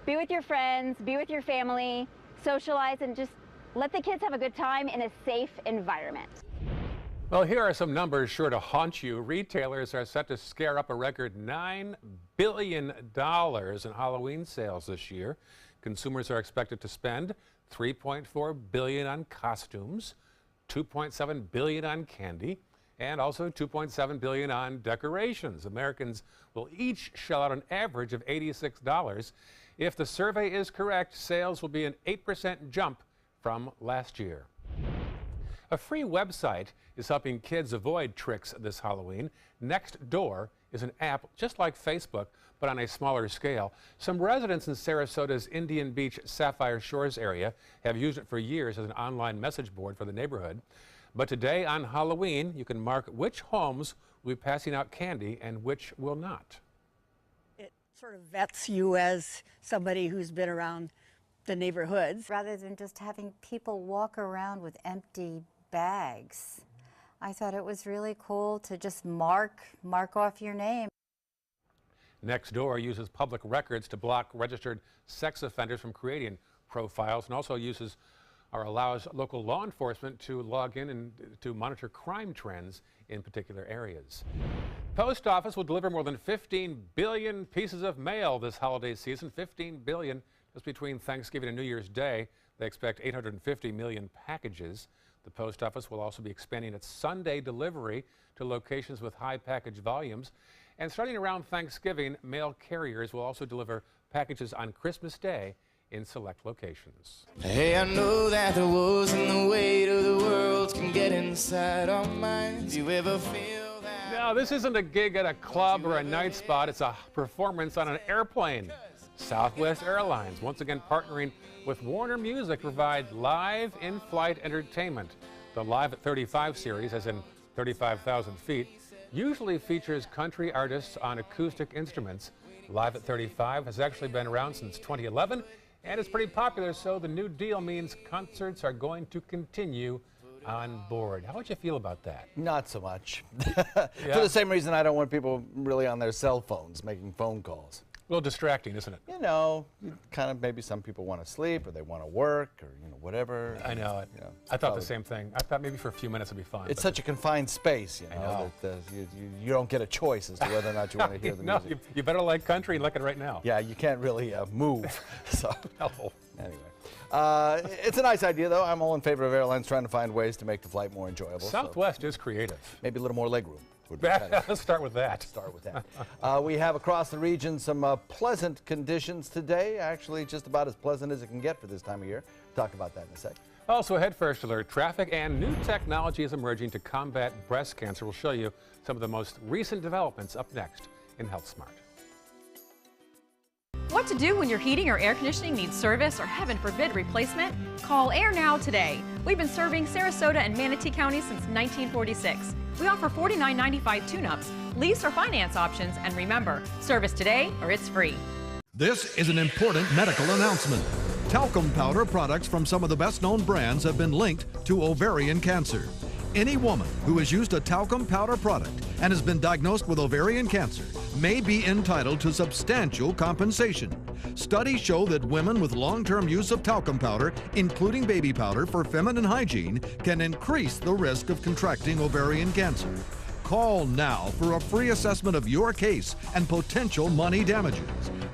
Be with your friends, be with your family, socialize, and just let the kids have a good time in a safe environment. Well, here are some numbers sure to haunt you. Retailers are set to scare up a record $9 billion in Halloween sales this year. Consumers are expected to spend $3.4 billion on costumes, $2.7 billion on candy, and also $2.7 billion on decorations. Americans will each shell out an average of $86. If the survey is correct, sales will be an 8% jump from last year. A free website is helping kids avoid tricks this Halloween. Nextdoor is an app just like Facebook, but on a smaller scale. Some residents in Sarasota's Indian Beach Sapphire Shores area have used it for years as an online message board for the neighborhood. But today on Halloween, you can mark which homes will be passing out candy and which will not. It sort of vets you as somebody who's been around the neighborhoods. Rather than just having people walk around with empty bags. I thought it was really cool to just mark off your name. Nextdoor uses public records to block registered sex offenders from creating profiles, and also allows local law enforcement to log in and to monitor crime trends in particular areas. Post office will deliver more than 15 billion pieces of mail this holiday season. 15 billion just between Thanksgiving and New Year's Day. They expect 850 million packages. The post office will also be expanding its Sunday delivery to locations with high package volumes. And starting around Thanksgiving, mail carriers will also deliver packages on Christmas Day in select locations. Hey, I know that the woes and the weight of the world can get inside our minds. Do you ever feel that? No, this isn't a gig at a club or a night spot. It's a performance on an airplane. Southwest Airlines, once again partnering with Warner Music, to provide live in-flight entertainment. The Live at 35 series, as in 35,000 feet, usually features country artists on acoustic instruments. Live at 35 has actually been around since 2011, and it's pretty popular, so the new deal means concerts are going to continue on board. How would you feel about that? Not so much. For the same reason I don't want people really on their cell phones making phone calls. A little distracting, isn't it? You know, kind of maybe some people want to sleep or they want to work or, whatever. I know it. I thought the same thing. I thought maybe for a few minutes it'd be fine. It's such a confined space, I know. that you don't get a choice as to whether or not you want to hear the music. No, you better like country and like it right now. Yeah, you can't really move. So no. Anyway. It's a nice idea, though. I'm all in favor of airlines trying to find ways to make the flight more enjoyable. Southwest is creative. Maybe a little more legroom. Let's start with that. We have across the region some pleasant conditions today. Actually, just about as pleasant as it can get for this time of year. Talk about that in a sec. Also, a head first alert. Traffic and new technology is emerging to combat breast cancer. We'll show you some of the most recent developments up next in Health Smart. What to do when your heating or air conditioning needs service or, heaven forbid, replacement? Call Air Now today. We've been serving Sarasota and Manatee County since 1946. We offer $49.95 tune-ups, lease or finance options, and remember, service today or it's free. This is an important medical announcement. Talcum powder products from some of the best-known brands have been linked to ovarian cancer. Any woman who has used a talcum powder product and has been diagnosed with ovarian cancer may be entitled to substantial compensation. Studies show that women with long-term use of talcum powder, including baby powder for feminine hygiene, can increase the risk of contracting ovarian cancer. Call now for a free assessment of your case and potential money damages.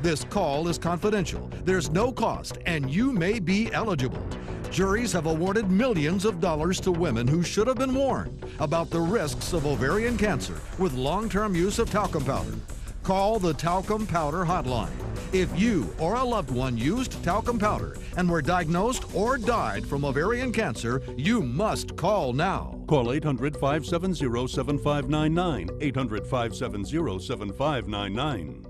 This call is confidential, there's no cost, and you may be eligible. Juries have awarded millions of dollars to women who should have been warned about the risks of ovarian cancer with long-term use of talcum powder. Call the Talcum Powder Hotline. If you or a loved one used talcum powder and were diagnosed or died from ovarian cancer, you must call now. Call 800-570-7599, 800-570-7599.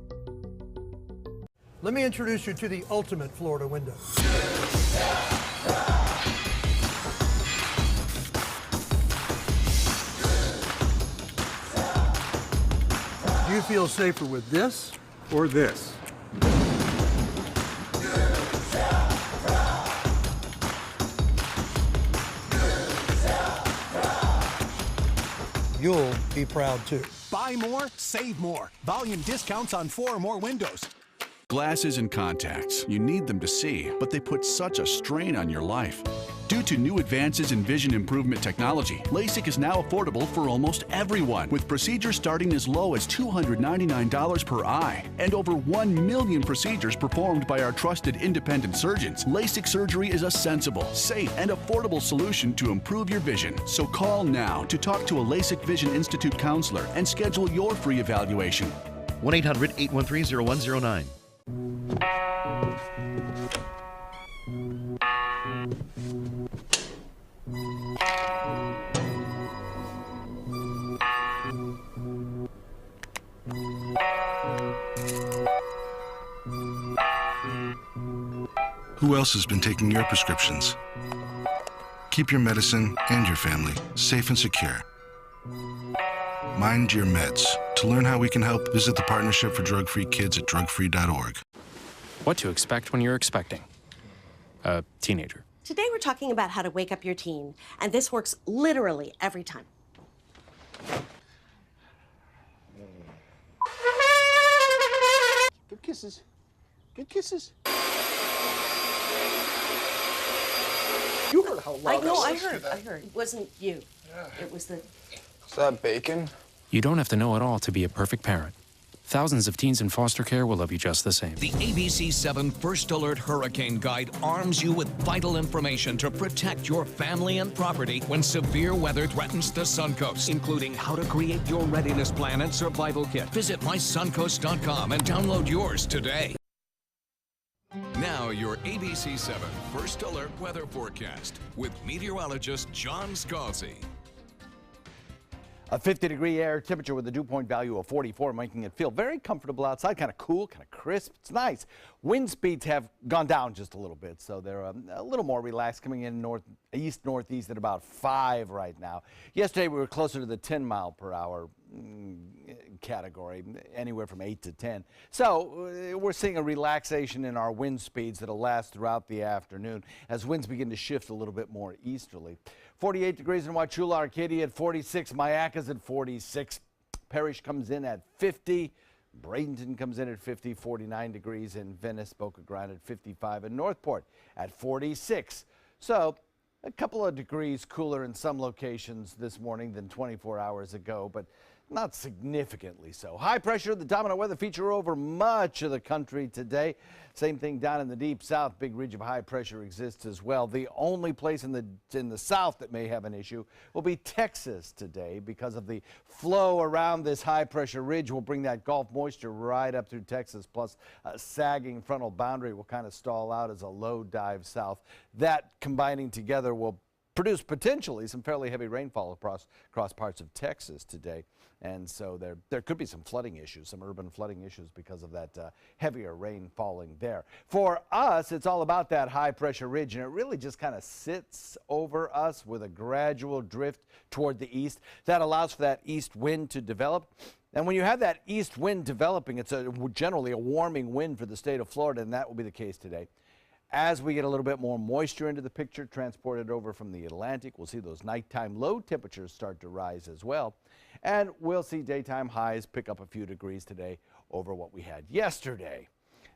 Let me introduce you to the ultimate Florida window. Do you feel safer with this or this? You'll be proud too. Buy more, save more. Volume discounts on 4 or more windows. Glasses and contacts. You need them to see, but they put such a strain on your life. Due to new advances in vision improvement technology, LASIK is now affordable for almost everyone, with procedures starting as low as $299 per eye, and over 1 million procedures performed by our trusted independent surgeons. LASIK surgery is a sensible, safe, and affordable solution to improve your vision. So call now to talk to a LASIK Vision Institute counselor and schedule your free evaluation. 1-800-813-0109. Who else has been taking your prescriptions? Keep your medicine and your family safe and secure. Mind your meds. To learn how we can help, visit the Partnership for Drug-Free Kids at drugfree.org. What to expect when you're expecting a teenager. Today we're talking about how to wake up your teen, and this works literally every time. Good kisses. Good kisses. You heard how loud I heard. It wasn't you. Yeah. It was the... Is that bacon? You don't have to know it all to be a perfect parent. Thousands of teens in foster care will love you just the same. The ABC 7 First Alert Hurricane Guide arms you with vital information to protect your family and property when severe weather threatens the Suncoast, including how to create your readiness plan and survival kit. Visit mysuncoast.com and download yours today. Now your ABC 7 First Alert weather forecast with meteorologist John Scalzi. A 50-degree air temperature with a dew point value of 44, making it feel very comfortable outside, kind of cool, kind of crisp. It's nice. Wind speeds have gone down just a little bit, so they're a little more relaxed, coming in northeast, northeast at about 5 right now. Yesterday, we were closer to the 10-mile-per-hour category, anywhere from 8 to 10. So we're seeing a relaxation in our wind speeds that'll last throughout the afternoon as winds begin to shift a little bit more easterly. 48 degrees in Wauchula, Arcadia at 46, Mayaca's at 46, Parrish comes in at 50, Bradenton comes in at 50, 49 degrees in Venice, Boca Grande at 55, and Northport at 46. So a couple of degrees cooler in some locations this morning than 24 hours ago, but not significantly so. High pressure, the dominant weather feature over much of the country today. Same thing down in the deep south. Big ridge of high pressure exists as well. The only place in the south that may have an issue will be Texas today because of the flow around this high pressure ridge will bring that Gulf moisture right up through Texas, plus a sagging frontal boundary will kind of stall out as a low dive south. That combining together will produce potentially some fairly heavy rainfall across parts of Texas today. And so there could be some flooding issues, some urban flooding issues because of that heavier rain falling there. For us, it's all about that high pressure ridge, and it really just kind of sits over us with a gradual drift toward the east. That allows for that east wind to develop. And when you have that east wind developing, it's generally a warming wind for the state of Florida, and that will be the case today. As we get a little bit more moisture into the picture, transported over from the Atlantic, we'll see those nighttime low temperatures start to rise as well. And we'll see daytime highs pick up a few degrees today over what we had yesterday.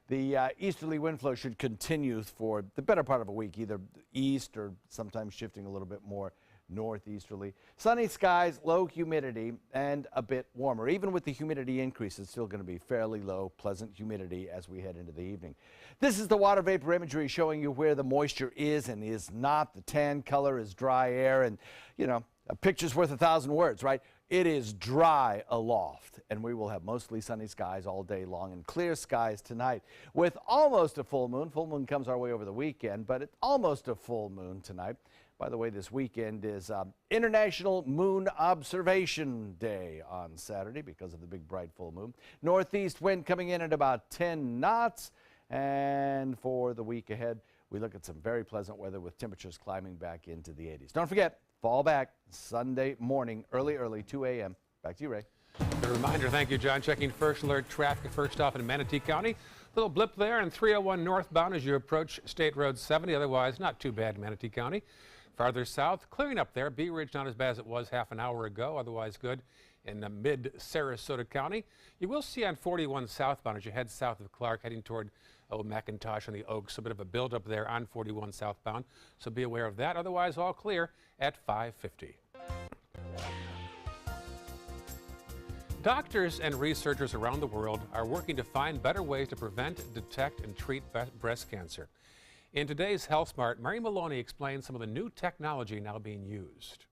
The easterly wind flow should continue for the better part of a week, either east or sometimes shifting a little bit more northeasterly. Sunny skies, low humidity, and a bit warmer. Even with the humidity increase, it's still going to be fairly low, pleasant humidity as we head into the evening. This is the water vapor imagery showing you where the moisture is and is not. The tan color is dry air, and, you know, a picture's worth 1,000 words, right? It is dry aloft, and we will have mostly sunny skies all day long and clear skies tonight with almost a full moon. Full moon comes our way over the weekend, but it's almost a full moon tonight. By the way, this weekend is International Moon Observation Day on Saturday because of the big bright full moon. Northeast wind coming in at about 10 knots. And for the week ahead, we look at some very pleasant weather with temperatures climbing back into the 80s. Don't forget, fall back Sunday morning, early, 2 a.m. Back to you, Ray. A reminder, thank you, John. Checking First Alert traffic first off in Manatee County. Little blip there in 301 northbound as you approach State Road 70. Otherwise, not too bad in Manatee County. Farther south, clearing up there. Bee Ridge not as bad as it was half an hour ago. Otherwise good in mid-Sarasota County. You will see on 41 southbound as you head south of Clark, heading toward McIntosh and the Oaks. A bit of a buildup there on 41 southbound, so be aware of that. Otherwise, all clear at 5:50. Doctors and researchers around the world are working to find better ways to prevent, detect, and treat breast cancer. In today's Health Smart, Mary Maloney explains some of the new technology now being used.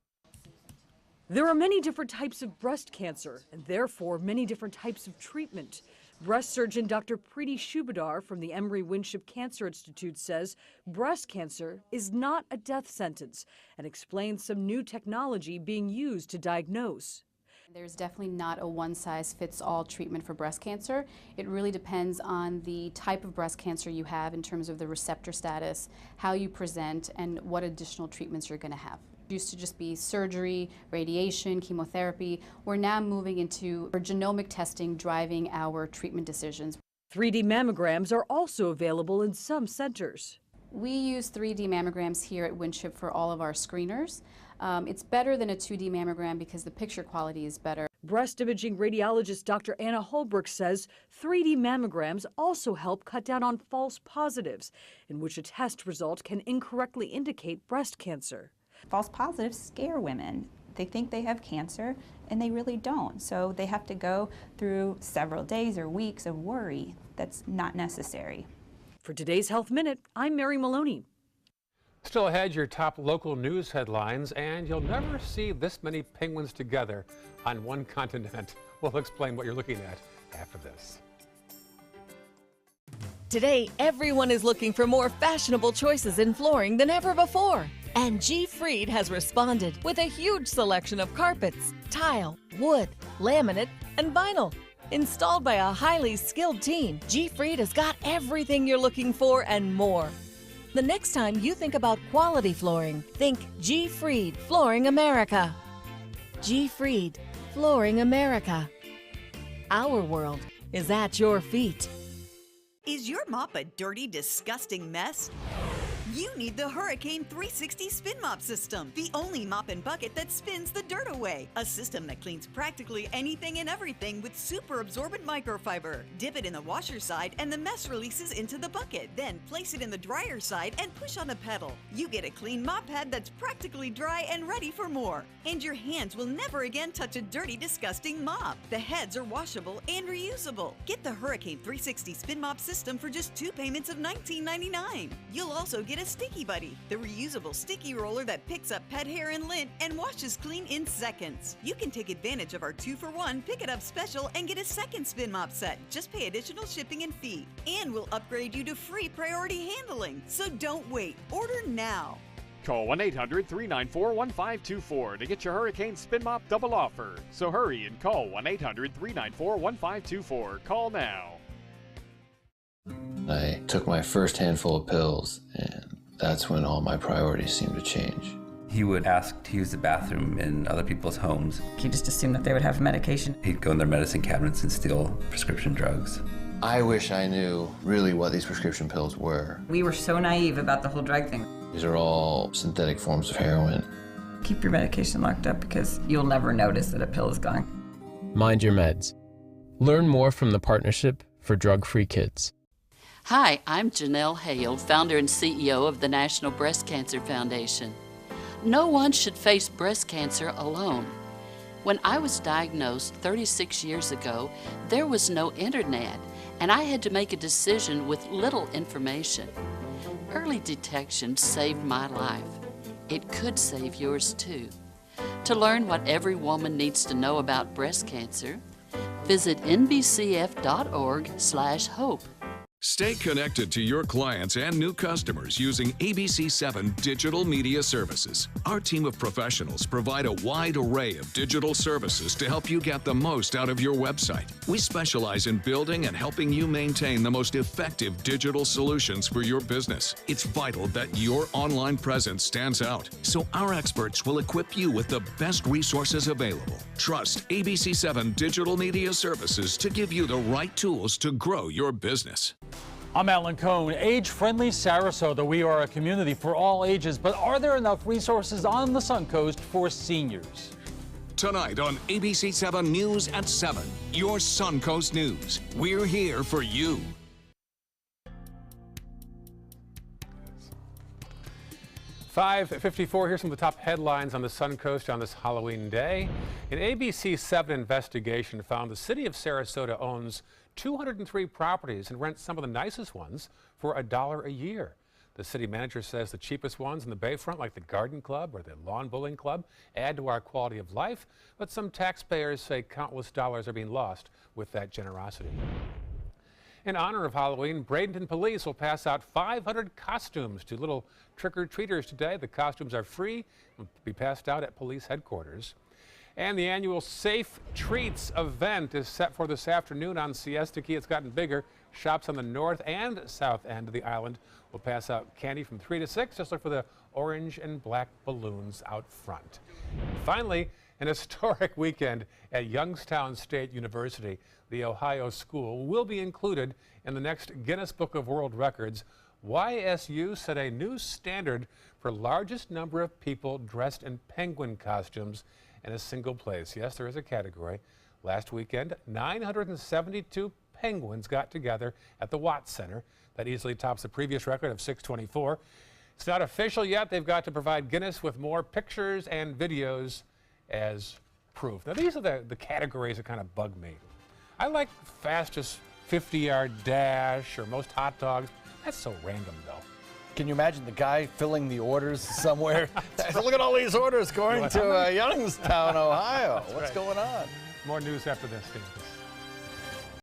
There are many different types of breast cancer, and therefore many different types of treatment. Breast surgeon Dr. Preeti Shubadar from the Emory Winship Cancer Institute says breast cancer is not a death sentence and explains some new technology being used to diagnose. There's definitely not a one-size-fits-all treatment for breast cancer. It really depends on the type of breast cancer you have in terms of the receptor status, how you present, and what additional treatments you're going to have. It used to just be surgery, radiation, chemotherapy. We're now moving into genomic testing driving our treatment decisions. 3D mammograms are also available in some centers. We use 3D mammograms here at Winship for all of our screeners. It's better than a 2D mammogram because the picture quality is better. Breast imaging radiologist Dr. Anna Holbrook says 3D mammograms also help cut down on false positives, in which a test result can incorrectly indicate breast cancer. False positives scare women. They think they have cancer and they really don't. So they have to go through several days or weeks of worry that's not necessary. For today's Health Minute, I'm Mary Maloney. Still ahead, your top local news headlines, and you'll never see this many penguins together on one continent. We'll explain what you're looking at after this. Today, everyone is looking for more fashionable choices in flooring than ever before. And G. Fried has responded with a huge selection of carpets, tile, wood, laminate, and vinyl. Installed by a highly skilled team, G. Fried has got everything you're looking for and more. The next time you think about quality flooring, think G. Fried Flooring America. G. Fried Flooring America. Our world is at your feet. Is your mop a dirty, disgusting mess? You need the Hurricane 360 Spin Mop System, the only mop and bucket that spins the dirt away. A system that cleans practically anything and everything with super absorbent microfiber. Dip it in the washer side and the mess releases into the bucket. Then place it in the dryer side and push on the pedal. You get a clean mop pad that's practically dry and ready for more. And your hands will never again touch a dirty, disgusting mop. The heads are washable and reusable. Get the Hurricane 360 Spin Mop System for just 2 payments of $19.99. You'll also get a Sticky Buddy, the reusable sticky roller that picks up pet hair and lint and washes clean in seconds. You can take advantage of our 2-for-1 Pick It Up special and get a second spin mop set. Just pay additional shipping and fee. And we'll upgrade you to free priority handling. So don't wait. Order now. Call 1-800-394-1524 to get your Hurricane Spin Mop double offer. So hurry and call 1-800-394-1524. Call now. I took my first handful of pills, and that's when all my priorities seemed to change. He would ask to use the bathroom in other people's homes. He just assumed that they would have medication. He'd go in their medicine cabinets and steal prescription drugs. I wish I knew really what these prescription pills were. We were so naive about the whole drug thing. These are all synthetic forms of heroin. Keep your medication locked up because you'll never notice that a pill is gone. Mind your meds. Learn more from the Partnership for Drug-Free Kids. Hi, I'm Janelle Hale, founder and CEO of the National Breast Cancer Foundation. No one should face breast cancer alone. When I was diagnosed 36 years ago, there was no internet, and I had to make a decision with little information. Early detection saved my life. It could save yours too. To learn what every woman needs to know about breast cancer, visit nbcf.org/hope. Stay connected to your clients and new customers using ABC7 Digital Media Services. Our team of professionals provide a wide array of digital services to help you get the most out of your website. We specialize in building and helping you maintain the most effective digital solutions for your business. It's vital that your online presence stands out, so our experts will equip you with the best resources available. Trust ABC7 Digital Media Services to give you the right tools to grow your business. I'm Alan Cohn. Age-friendly Sarasota. We are a community for all ages, but are there enough resources on the Suncoast for seniors? Tonight on ABC 7 News at 7, your Suncoast News. We're here for you. .54, here's some of the top headlines on the Suncoast on this Halloween day. An ABC 7 investigation found the city of Sarasota owns 203 properties and rents some of the nicest ones for $1 a year. The city manager says the cheapest ones in the Bayfront, like the Garden Club or the Lawn Bowling Club, add to our quality of life, but some taxpayers say countless dollars are being lost with that generosity. In honor of Halloween, Bradenton Police will pass out 500 costumes to little trick-or-treaters today. The costumes are free and will be passed out at police headquarters. And the annual Safe Treats event is set for this afternoon on Siesta Key. It's gotten bigger. Shops on the north and south end of the island will pass out candy from 3 to 6. Just look for the orange and black balloons out front. And finally, an historic weekend at Youngstown State University. The Ohio school will be included in the next Guinness Book of World Records. YSU set a new standard for largest number of people dressed in penguin costumes in a single place. Yes, there is a category. Last weekend, 972 penguins got together at the Watts Center. That easily tops the previous record of 624. It's not official yet. They've got to provide Guinness with more pictures and videos as proof. Now, these are the categories that kind of bug me. I like fastest 50-yard dash or most hot dogs. That's so random, though. Can you imagine the guy filling the orders somewhere? Look at all these orders going to Youngstown, Ohio. What's going on? More news after this, Steve.